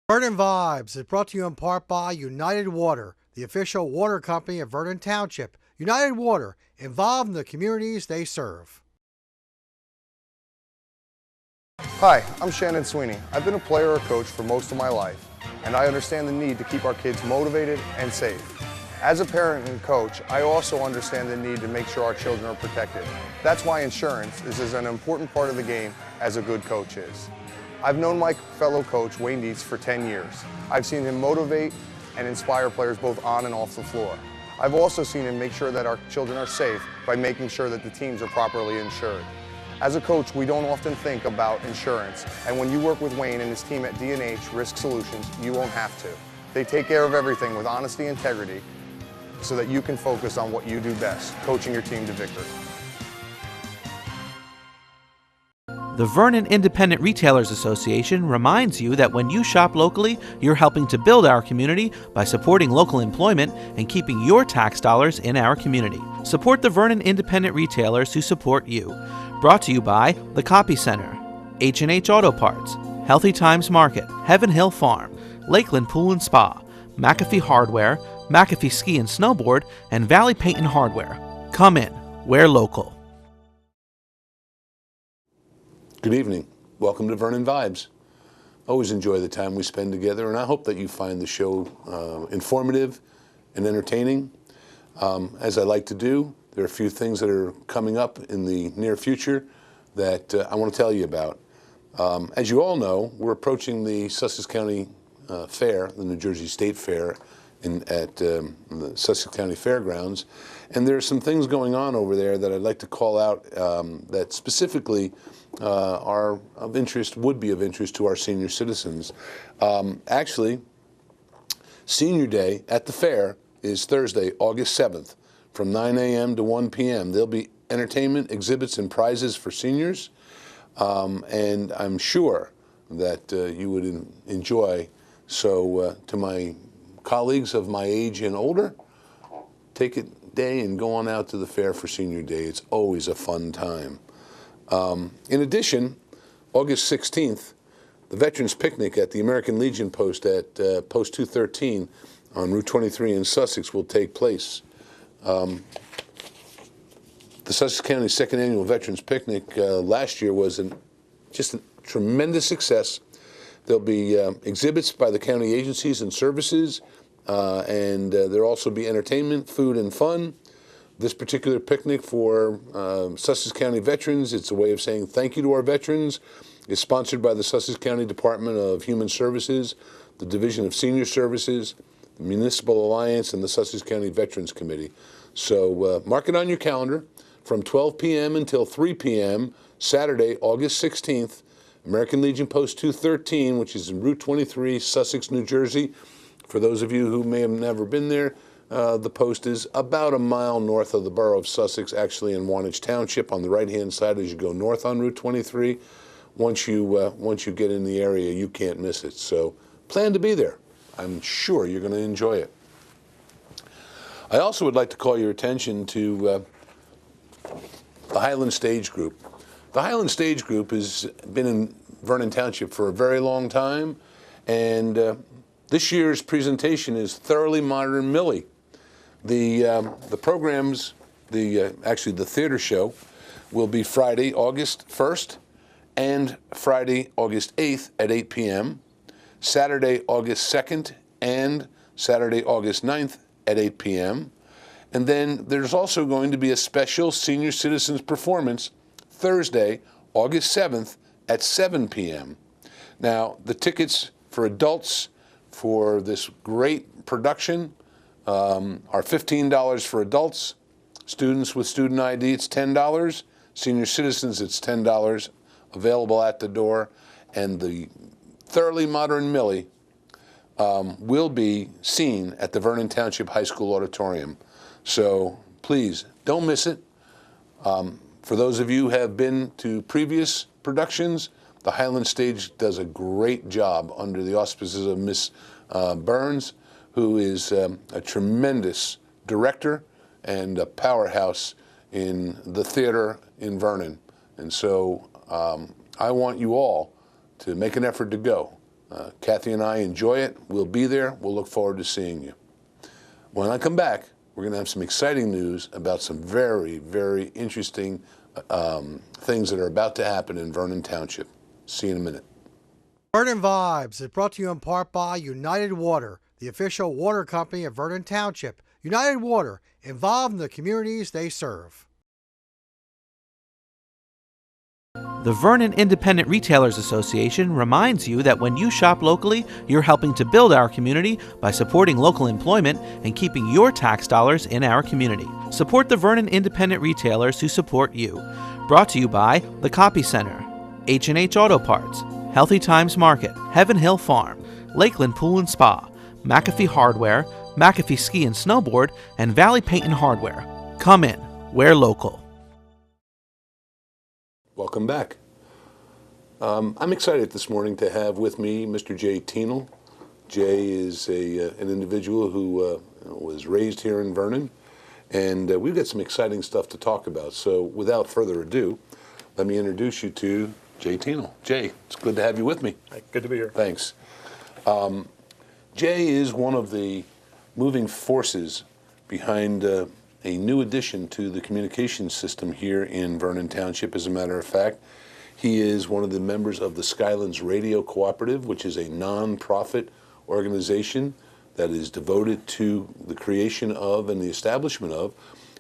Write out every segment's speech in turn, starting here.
Vernon Vibes is brought to you in part by United Water, the official water company of Vernon Township. United Water, involved in the communities they serve. Hi, I'm Shannon Sweeney. I've been a player or coach for most of my life, and I understand the need to keep our kids motivated and safe. As a parent and coach, I also understand the need to make sure our children are protected. That's why insurance is as an important part of the game as a good coach is. I've known my fellow coach, Wayne Dietz, for 10 years. I've seen him motivate and inspire players both on and off the floor. I've also seen him make sure that our children are safe by making sure that the teams are properly insured. As a coach, we don't often think about insurance, and when you work with Wayne and his team at D&H Risk Solutions, you won't have to. They take care of everything with honesty and integrity so that you can focus on what you do best, coaching your team to victory. The Vernon Independent Retailers Association reminds you that when you shop locally, you're helping to build our community by supporting local employment and keeping your tax dollars in our community. Support the Vernon Independent Retailers who support you. Brought to you by The Copy Center, H&H Auto Parts, Healthy Times Market, Heaven Hill Farm, Lakeland Pool and Spa, McAfee Hardware, McAfee Ski and Snowboard, and Valley Paint and Hardware. Come in. We're local. Good evening. Welcome to Vernon Vibes. Always enjoy the time we spend together, and I hope that you find the show informative and entertaining. As I like to do, there are a few things that are coming up in the near future that I want to tell you about. As you all know, we're approaching the Sussex County Fair, the New Jersey State Fair, at the Sussex County Fairgrounds, and there are some things going on over there that I'd like to call out that specifically are of interest, would be of interest to our senior citizens. Actually, Senior Day at the fair is Thursday, August 7th, from 9 a.m. to 1 p.m. There'll be entertainment, exhibits, and prizes for seniors, and I'm sure that you would enjoy. So to my colleagues of my age and older, take a day and go on out to the fair for Senior Day. It's always a fun time. In addition, August 16th, the Veterans Picnic at the American Legion Post at Post 213 on Route 23 in Sussex will take place. The Sussex County Second Annual Veterans Picnic last year was just a tremendous success. There'll be exhibits by the county agencies and services, and there'll also be entertainment, food, and fun. This particular picnic for Sussex County veterans, it's a way of saying thank you to our veterans. It's sponsored by the Sussex County Department of Human Services, the Division of Senior Services, the Municipal Alliance, and the Sussex County Veterans Committee. So mark it on your calendar from 12 p.m. until 3 p.m., Saturday, August 16th, American Legion Post 213, which is in Route 23, Sussex, New Jersey. For those of you who may have never been there, the post is about a mile north of the borough of Sussex, actually in Wantage Township on the right-hand side as you go north on Route 23. Once you get in the area, you can't miss it. So plan to be there. I'm sure you're going to enjoy it. I also would like to call your attention to the Highland Stage Group. The Highland Stage Group has been in Vernon Township for a very long time, and this year's presentation is Thoroughly Modern Millie. The programs, actually the theater show, will be Friday, August 1st and Friday, August 8th at 8 p.m., Saturday, August 2nd and Saturday, August 9th at 8 p.m. And then there's also going to be a special senior citizens performance Thursday, August 7th at 7 p.m. Now, the tickets for adults for this great production are $15 for adults. Students with student ID, it's $10. Senior citizens, it's $10, available at the door. And the Thoroughly Modern Millie will be seen at the Vernon Township High School Auditorium. So please, don't miss it. For those of you who have been to previous productions, the Highland Stage does a great job under the auspices of Miss Burns, who is a tremendous director and a powerhouse in the theater in Vernon. And so I want you all to make an effort to go. Kathy and I enjoy it. We'll be there. We'll look forward to seeing you. When I come back, we're going to have some exciting news about some very, very interesting things that are about to happen in Vernon Township. See you in a minute. Vernon Vibes is brought to you in part by United Water, the official water company of Vernon Township. United Water, involved in the communities they serve. The Vernon Independent Retailers Association reminds you that when you shop locally, you're helping to build our community by supporting local employment and keeping your tax dollars in our community. Support the Vernon Independent Retailers who support you. Brought to you by the Copy Center, H&H Auto Parts, Healthy Times Market, Heaven Hill Farm, Lakeland Pool and Spa, McAfee Hardware, McAfee Ski and Snowboard, and Valley Paint and Hardware. Come in. We're local. Welcome back. I'm excited this morning to have with me Mr. Jay Teenel. Jay is an individual who was raised here in Vernon, and we've got some exciting stuff to talk about. So without further ado, let me introduce you to Jay Teenel. Jay, it's good to have you with me. Good to be here. Thanks. Jay is one of the moving forces behind a new addition to the communications system here in Vernon Township. As a matter of fact, he is one of the members of the Skylands Radio Cooperative, which is a non-profit organization that is devoted to the creation of and the establishment of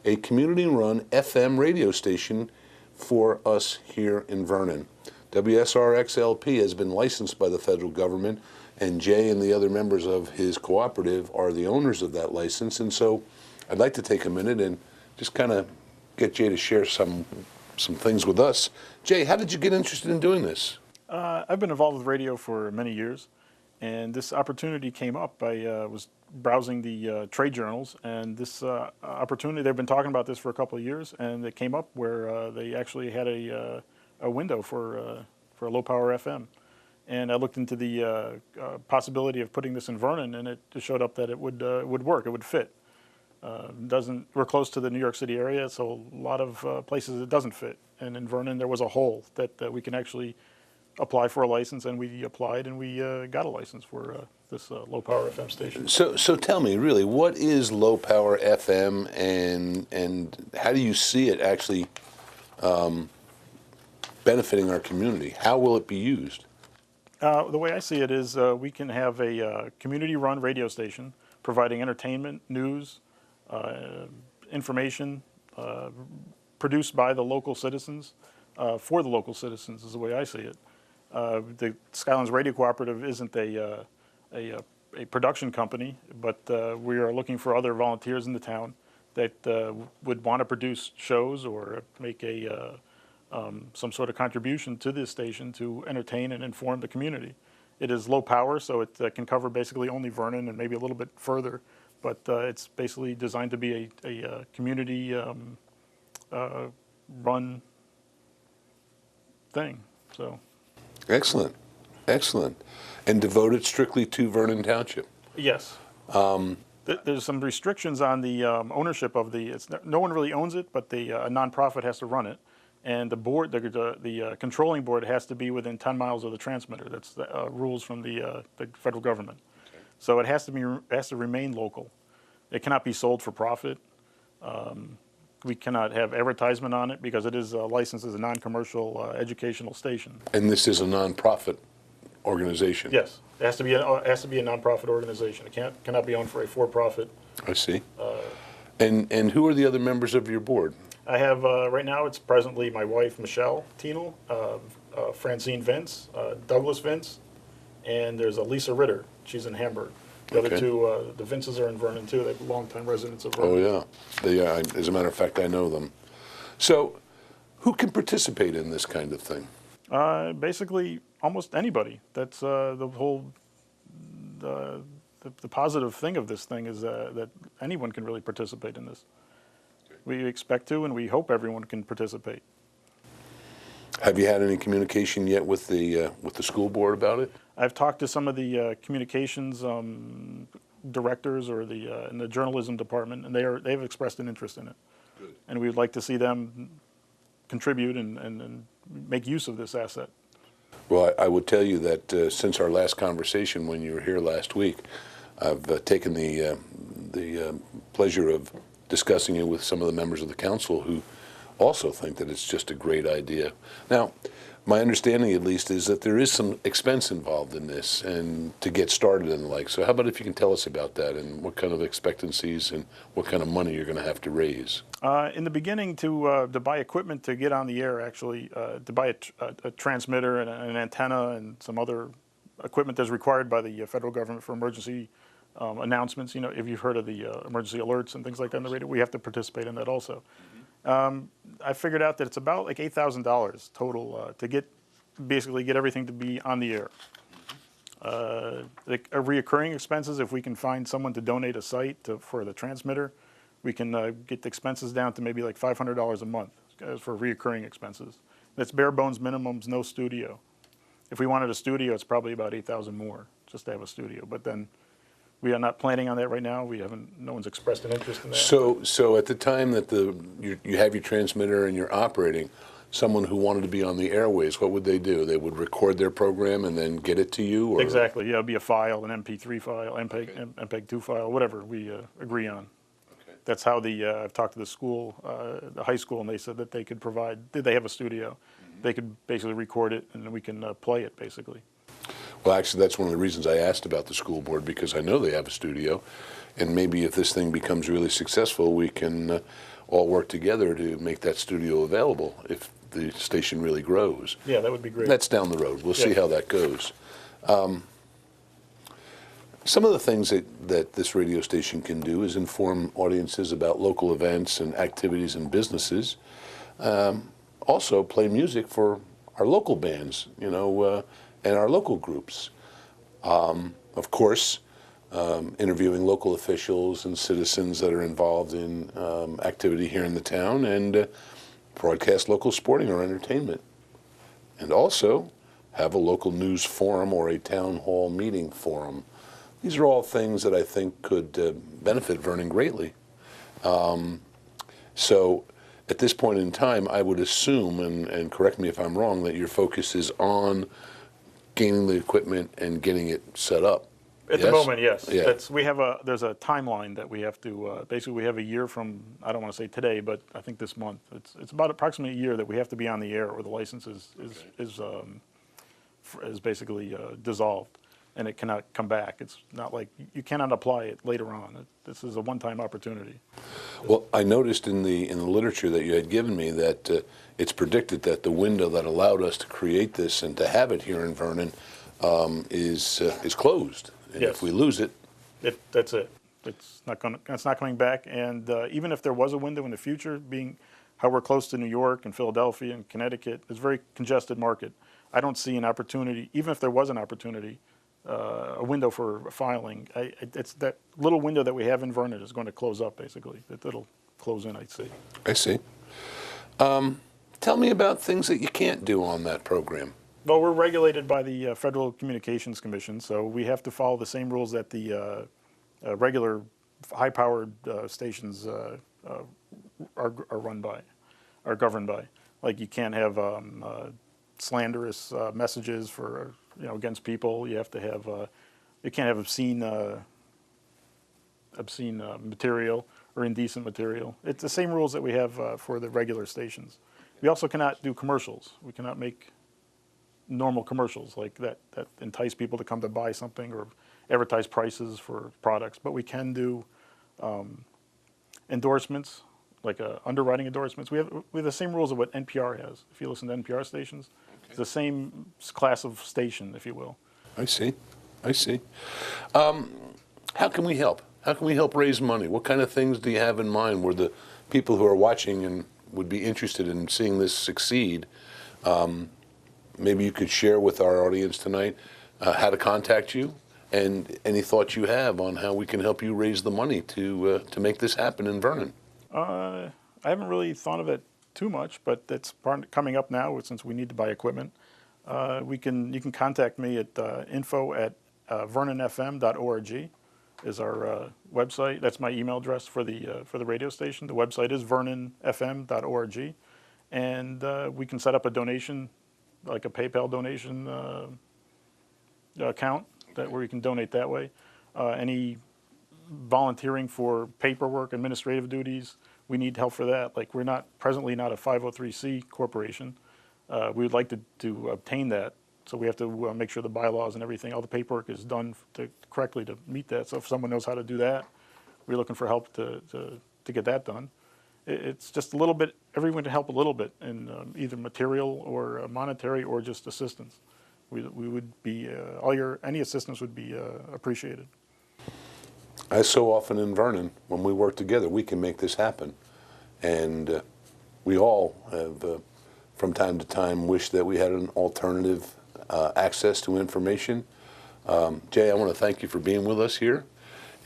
a community-run FM radio station for us here in Vernon. WSRX-LP has been licensed by the federal government, and Jay and the other members of his cooperative are the owners of that license. And so I'd like to take a minute and just kind of get Jay to share some things with us. Jay, how did you get interested in doing this? I've been involved with radio for many years, and this opportunity came up. I was browsing the trade journals, and this opportunity, they've been talking about this for a couple of years, and it came up where they actually had a window for a low-power FM. And I looked into the possibility of putting this in Vernon, and it showed up that it would work, it would fit. We're close to the New York City area, so a lot of places it doesn't fit. And in Vernon, there was a hole that we can actually apply for a license, and we applied, and we got a license for this low-power FM station. So tell me, really, what is low-power FM, and how do you see it actually benefiting our community? How will it be used? The way I see it is we can have a community-run radio station providing entertainment, news, information produced by the local citizens, for the local citizens is the way I see it. The Skylands Radio Cooperative isn't a production company, but we are looking for other volunteers in the town that would want to produce shows or make some sort of contribution to this station to entertain and inform the community. It is low power, so it can cover basically only Vernon and maybe a little bit further, but it's basically designed to be a community run thing. So, excellent. And devoted strictly to Vernon Township. Yes. There's some restrictions on the ownership of no one really owns it, but a nonprofit has to run it. And the board, the controlling board, has to be within 10 miles of the transmitter. That's the rules from the federal government. Okay. So it has to remain local. It cannot be sold for profit. We cannot have advertisement on it because it is licensed as a non-commercial educational station. And this is a non-profit organization. Yes, it has to be a non-profit organization. It cannot be owned for a for-profit. I see. And who are the other members of your board? I have, right now, it's presently my wife, Michelle Teenel, Francine Vince, Douglas Vince, and there's a Lisa Ritter. She's in Hamburg. The other two, the Vinces are in Vernon, too. They're longtime residents of Vernon. Oh, yeah. They are. As a matter of fact, I know them. So who can participate in this kind of thing? Basically, almost anybody. That's the whole, the positive thing of this thing is that anyone can really participate in this. We expect to, and we hope everyone can participate. Have you had any communication yet with the school board about it? I've talked to some of the communications directors or in the journalism department, and they've expressed an interest in it. Good. And we would like to see them contribute and make use of this asset. Well, I would tell you that since our last conversation when you were here last week, I've taken the pleasure of discussing it with some of the members of the council who also think that it's just a great idea. Now, my understanding at least is that there is some expense involved in this and to get started and the like. So how about if you can tell us about that and what kind of expectancies and what kind of money you're going to have to raise? In the beginning, to buy equipment to get on the air, actually, to buy a transmitter and an antenna and some other equipment that's required by the federal government for emergency announcements. You know, if you've heard of the emergency alerts and things like that on the radio, we have to participate in that also. I figured out that it's about like $8,000 total to basically get everything to be on the air. Like reoccurring expenses, if we can find someone to donate a site for the transmitter, we can get the expenses down to maybe like $500 a month for reoccurring expenses. That's bare bones minimums, no studio. If we wanted a studio, it's probably about $8,000 more just to have a studio. But then we are not planning on that right now. No one's expressed an interest in that. So at the time that you have your transmitter and you're operating, someone who wanted to be on the airways, what would they do? They would record their program and then get it to you? Or? Exactly. Yeah, it'd be a file, an MP3 file, MPEG-2 file, whatever we agree on. Okay. That's how I've talked to the school, the high school, and they said that they could they have a studio. Mm-hmm. They could basically record it and then we can play it basically. Well, actually, that's one of the reasons I asked about the school board, because I know they have a studio, and maybe if this thing becomes really successful, we can all work together to make that studio available if the station really grows. Yeah, that would be great. That's down the road. We'll see how that goes. Some of the things that this radio station can do is inform audiences about local events and activities and businesses. Also, play music for our local bands, you know, and our local groups. Of course, interviewing local officials and citizens that are involved in activity here in the town, and broadcast local sporting or entertainment. And also have a local news forum or a town hall meeting forum. These are all things that I think could benefit Vernon greatly. So at this point in time, I would assume, and correct me if I'm wrong, that your focus is on gaining the equipment and getting it set up. At the moment, yes. Yeah. There's a timeline that we have to, basically we have a year from, I don't want to say today, but I think this month. It's about approximately a year that we have to be on the air or the license is basically dissolved and it cannot come back. It's not like, you cannot apply it later on. This is a one-time opportunity. Well, I noticed in the literature that you had given me that it's predicted that the window that allowed us to create this and to have it here in Vernon is closed. And yes. If we lose it, that's it. It's not coming back. And even if there was a window in the future, being how we're close to New York and Philadelphia and Connecticut, it's a very congested market. I don't see an opportunity, even if there was an opportunity, a window for filing. It's that little window that we have in Vernon is going to close up, basically. It'll close in, I'd say. I see. Tell me about things that you can't do on that program. Well, we're regulated by the Federal Communications Commission, so we have to follow the same rules that the regular high-powered stations are governed by. Like you can't have slanderous messages for against people. You have to have you can't have obscene material or indecent material. It's the same rules that we have for the regular stations. We also cannot do commercials. We cannot make normal commercials like that entice people to come to buy something or advertise prices for products. But we can do endorsements, like underwriting endorsements. We have the same rules of what NPR has. If you listen to NPR stations, it's the same class of station, if you will. I see. How can we help? How can we help raise money? What kind of things do you have in mind where the people who are watching and would be interested in seeing this succeed? Maybe you could share with our audience tonight how to contact you and any thoughts you have on how we can help you raise the money to make this happen in Vernon. I haven't really thought of it too much, but it's coming up now since we need to buy equipment. You can contact me at info@vernonfm.org is our website. That's my email address for the radio station. The website is vernonfm.org, and we can set up a donation like a PayPal donation account where you can donate that way. Any volunteering for paperwork, administrative duties, we need help for that. Like, we're presently not a 503c corporation. We would like to obtain that, so we have to make sure the bylaws and everything, all the paperwork is done correctly to meet that. So if someone knows how to do that, we're looking for help to get that done. It's just a little bit, everyone to help a little bit in either material or monetary or just assistance. We would be, any assistance would be appreciated. As so often in Vernon, when we work together, we can make this happen. And we all have, from time to time, wished that we had an alternative access to information. Jay, I want to thank you for being with us here.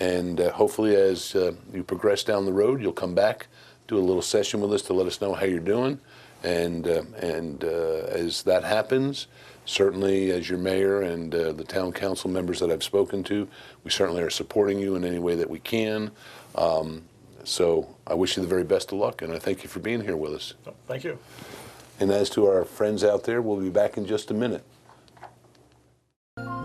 And hopefully as you progress down the road, you'll come back, do a little session with us to let us know how you're doing. And as that happens, certainly as your mayor and the town council members that I've spoken to, we certainly are supporting you in any way that we can. So I wish you the very best of luck, and I thank you for being here with us. Thank you. And as to our friends out there, we'll be back in just a minute.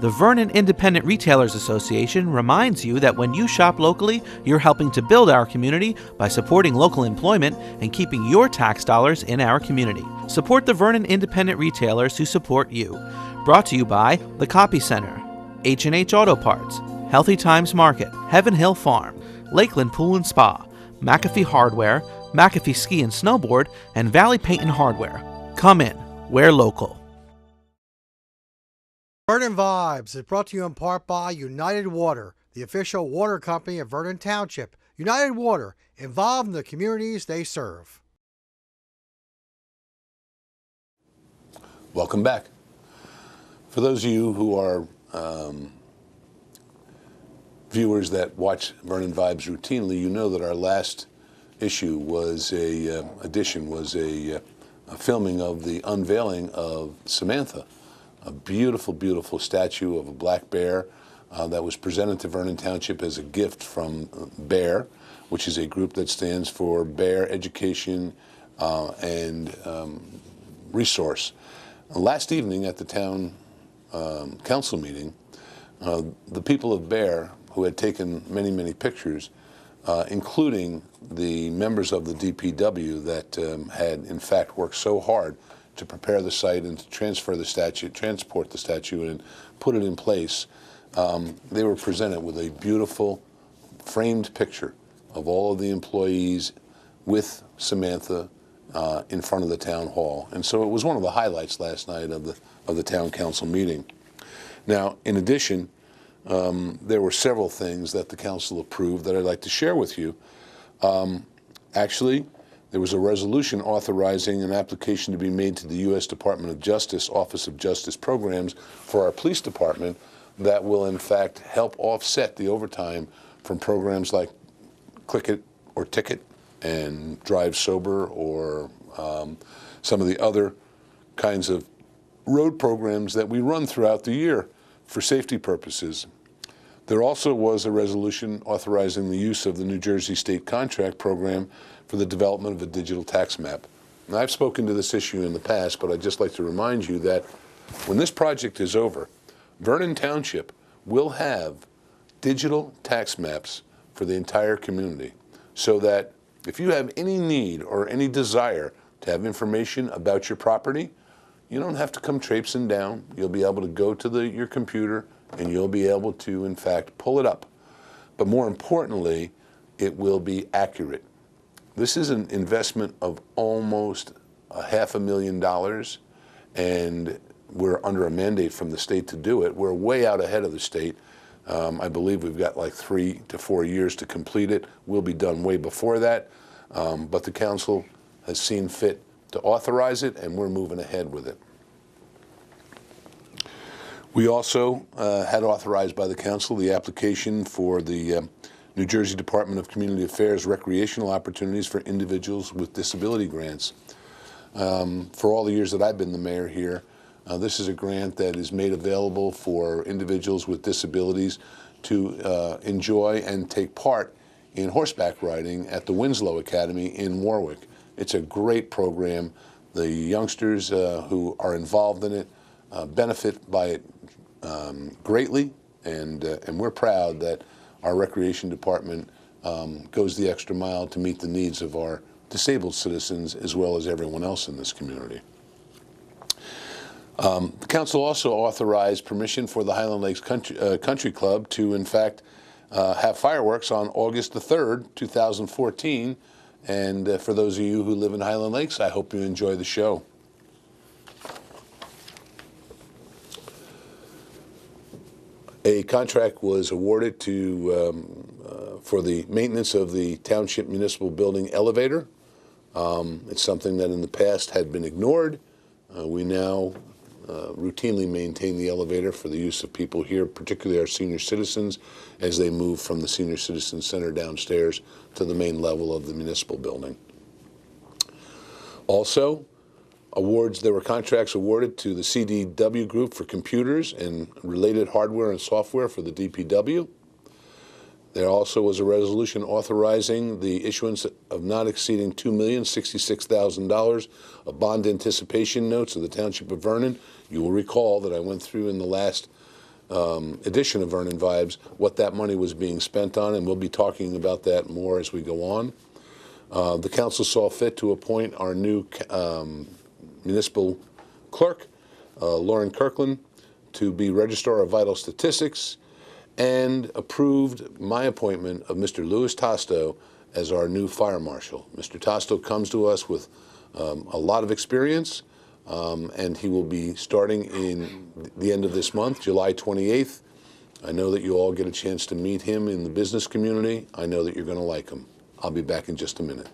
The Vernon Independent Retailers Association reminds you that when you shop locally, you're helping to build our community by supporting local employment and keeping your tax dollars in our community. Support the Vernon Independent Retailers who support you. Brought to you by The Copy Center, H&H Auto Parts, Healthy Times Market, Heaven Hill Farm, Lakeland Pool and Spa, McAfee Hardware, McAfee Ski and Snowboard, and Valley Paint and Hardware. Come in. We're local. Vernon Vibes is brought to you in part by United Water, the official water company of Vernon Township. United Water, involved in the communities they serve. Welcome back. For those of you who are viewers that watch Vernon Vibes routinely, you know that our last issue was a filming of the unveiling of Samantha, a beautiful, beautiful statue of a black bear that was presented to Vernon Township as a gift from BEAR, which is a group that stands for Bear Education and Resource. Last evening at the town council meeting, the people of BEAR, who had taken many, many pictures, including the members of the DPW that had in fact worked so hard to prepare the site and to transport the statue and put it in place, they were presented with a beautiful framed picture of all of the employees with Samantha in front of the town hall. And so it was one of the highlights last night of the town council meeting. Now, in addition, there were several things that the council approved that I'd like to share with you. Actually, there was a resolution authorizing an application to be made to the U.S. Department of Justice, Office of Justice Programs, for our police department that will, in fact, help offset the overtime from programs like Click It or Ticket and Drive Sober or some of the other kinds of road programs that we run throughout the year for safety purposes. There also was a resolution authorizing the use of the New Jersey State Contract Program for the development of a digital tax map. Now, I've spoken to this issue in the past, but I'd just like to remind you that when this project is over, Vernon Township will have digital tax maps for the entire community, so that if you have any need or any desire to have information about your property, you don't have to come traipsing down. You'll be able to go to your computer and you'll be able to, in fact, pull it up. But more importantly, it will be accurate. This is an investment of almost $500,000, and we're under a mandate from the state to do it. We're way out ahead of the state. I believe we've got like 3 to 4 years to complete it. We'll be done way before that, but the council has seen fit to authorize it, and we're moving ahead with it. We also had authorized by the council the application for the New Jersey Department of Community Affairs recreational opportunities for individuals with disability grants. For all the years that I've been the mayor here, this is a grant that is made available for individuals with disabilities to enjoy and take part in horseback riding at the Winslow Academy in Warwick. It's a great program The youngsters who are involved in it benefit by it greatly, and we're proud that our recreation department goes the extra mile to meet the needs of our disabled citizens as well as everyone else in this community. The council also authorized permission for the Highland Lakes Country Club to, in fact, have fireworks on August the 3rd, 2014. And for those of you who live in Highland Lakes, I hope you enjoy the show. A contract was awarded to for the maintenance of the Township Municipal Building elevator. It's something that in the past had been ignored. We now routinely maintain the elevator for the use of people here, particularly our senior citizens, as they move from the Senior Citizen Center downstairs to the main level of the municipal building. Also, there were contracts awarded to the CDW Group for computers and related hardware and software for the DPW. There also was a resolution authorizing the issuance of not exceeding $2,066,000 of bond anticipation notes of the Township of Vernon. You will recall that I went through in the last edition of Vernon Vibes what that money was being spent on, and we'll be talking about that more as we go on. The council saw fit to appoint our new municipal clerk, Lauren Kirkland, to be Registrar of Vital Statistics, and approved my appointment of Mr. Louis Tosto as our new fire marshal. Mr. Tosto comes to us with a lot of experience, and he will be starting in the end of this month, July 28th. I know that you all get a chance to meet him in the business community. I know that you're going to like him. I'll be back in just a minute.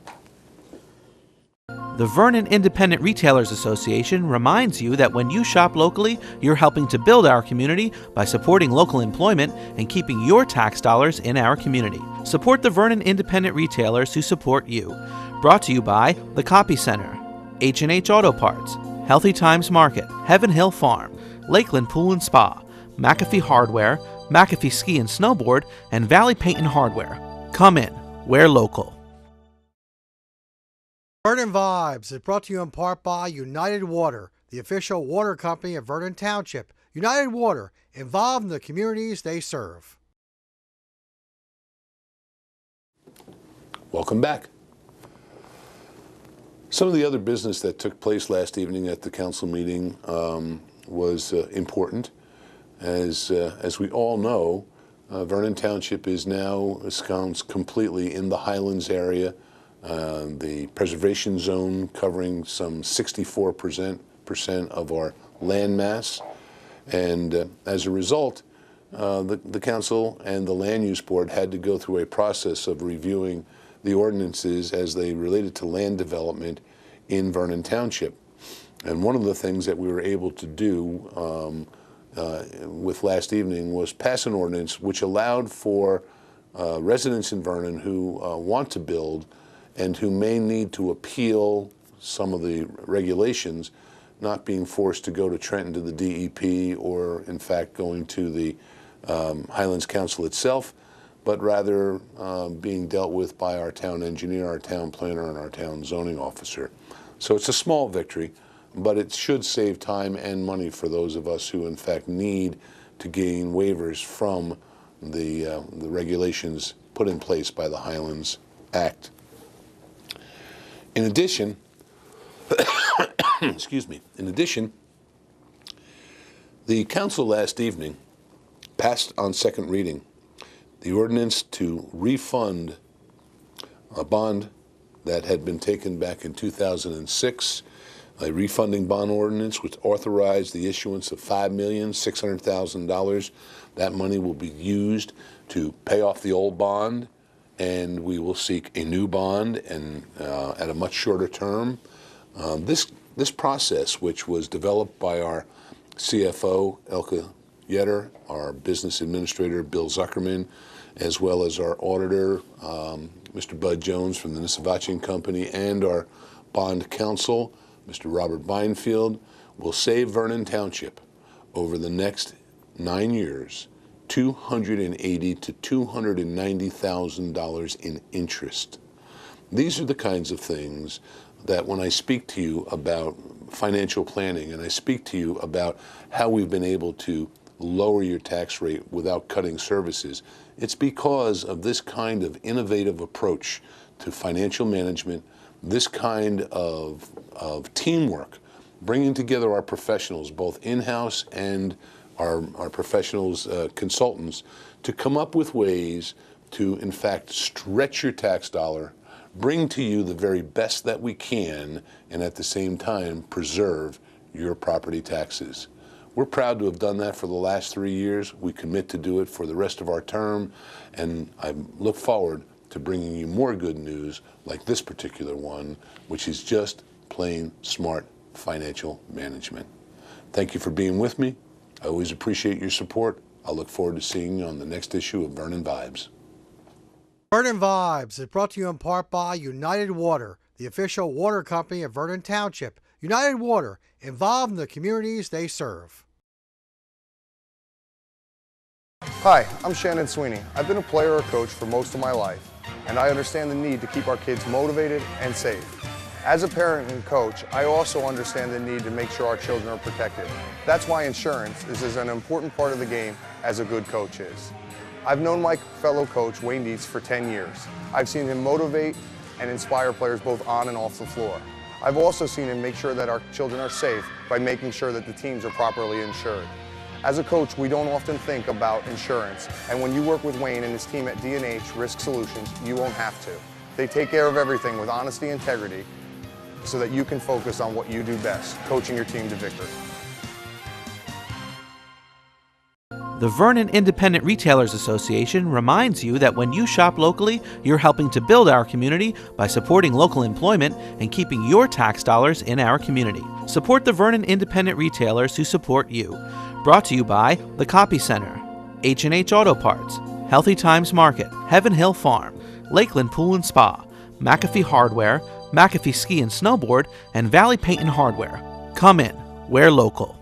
The Vernon Independent Retailers Association reminds you that when you shop locally, you're helping to build our community by supporting local employment and keeping your tax dollars in our community. Support the Vernon Independent Retailers who support you. Brought to you by The Copy Center, H&H Auto Parts, Healthy Times Market, Heaven Hill Farm, Lakeland Pool and Spa, McAfee Hardware, McAfee Ski and Snowboard, and Valley Paint and Hardware. Come in. We're local. Vernon Vibes is brought to you in part by United Water, the official water company of Vernon Township. United Water, involved in the communities they serve. Welcome back. Some of the other business that took place last evening at the council meeting was important. As we all know, Vernon Township is now ensconced completely in the Highlands area. The preservation zone covering some 64% of our land mass, and as a result, the council and the land use board had to go through a process of reviewing the ordinances as they related to land development in Vernon Township. And one of the things that we were able to do with last evening was pass an ordinance which allowed for residents in Vernon who want to build and who may need to appeal some of the regulations, not being forced to go to Trenton to the DEP or, in fact, going to the Highlands Council itself, but rather being dealt with by our town engineer, our town planner, and our town zoning officer. So it's a small victory, but it should save time and money for those of us who, in fact, need to gain waivers from the regulations put in place by the Highlands Act. In addition, excuse me, the council last evening passed on second reading the ordinance to refund a bond that had been taken back in 2006, a refunding bond ordinance which authorized the issuance of $5,600,000. That money will be used to pay off the old bond, and we will seek a new bond and at a much shorter term. This process, which was developed by our CFO, Elke Yetter, our business administrator, Bill Zuckerman, as well as our auditor, Mr. Bud Jones from the Nisavachian Company, and our bond counsel, Mr. Robert Beinfield, will save Vernon Township over the next 9 years $280,000 to $290,000 in interest. These are the kinds of things that when I speak to you about financial planning and I speak to you about how we've been able to lower your tax rate without cutting services, it's because of this kind of innovative approach to financial management, this kind of teamwork, bringing together our professionals, both in-house and our professionals, consultants, to come up with ways to, in fact, stretch your tax dollar, bring to you the very best that we can, and at the same time preserve your property taxes. We're proud to have done that for the last 3 years. We commit to do it for the rest of our term, and I look forward to bringing you more good news like this particular one, which is just plain smart financial management. Thank you for being with me. I always appreciate your support. I look forward to seeing you on the next issue of Vernon Vibes. Vernon Vibes is brought to you in part by United Water, the official water company of Vernon Township. United Water, involved in the communities they serve. Hi, I'm Shannon Sweeney. I've been a player or coach for most of my life, and I understand the need to keep our kids motivated and safe. As a parent and coach, I also understand the need to make sure our children are protected. That's why insurance is as an important part of the game as a good coach is. I've known my fellow coach, Wayne Dietz, for 10 years. I've seen him motivate and inspire players both on and off the floor. I've also seen him make sure that our children are safe by making sure that the teams are properly insured. As a coach, we don't often think about insurance, and when you work with Wayne and his team at D&H Risk Solutions, you won't have to. They take care of everything with honesty and integrity so that you can focus on what you do best, coaching your team to victory. The Vernon Independent Retailers Association reminds you that when you shop locally, you're helping to build our community by supporting local employment and keeping your tax dollars in our community. Support the Vernon Independent Retailers who support you. Brought to you by The Copy Center, H&H Auto Parts, Healthy Times Market, Heaven Hill Farm, Lakeland Pool and Spa, McAfee Hardware, McAfee Ski and Snowboard, and Valley Paint and Hardware. Come in, we're local.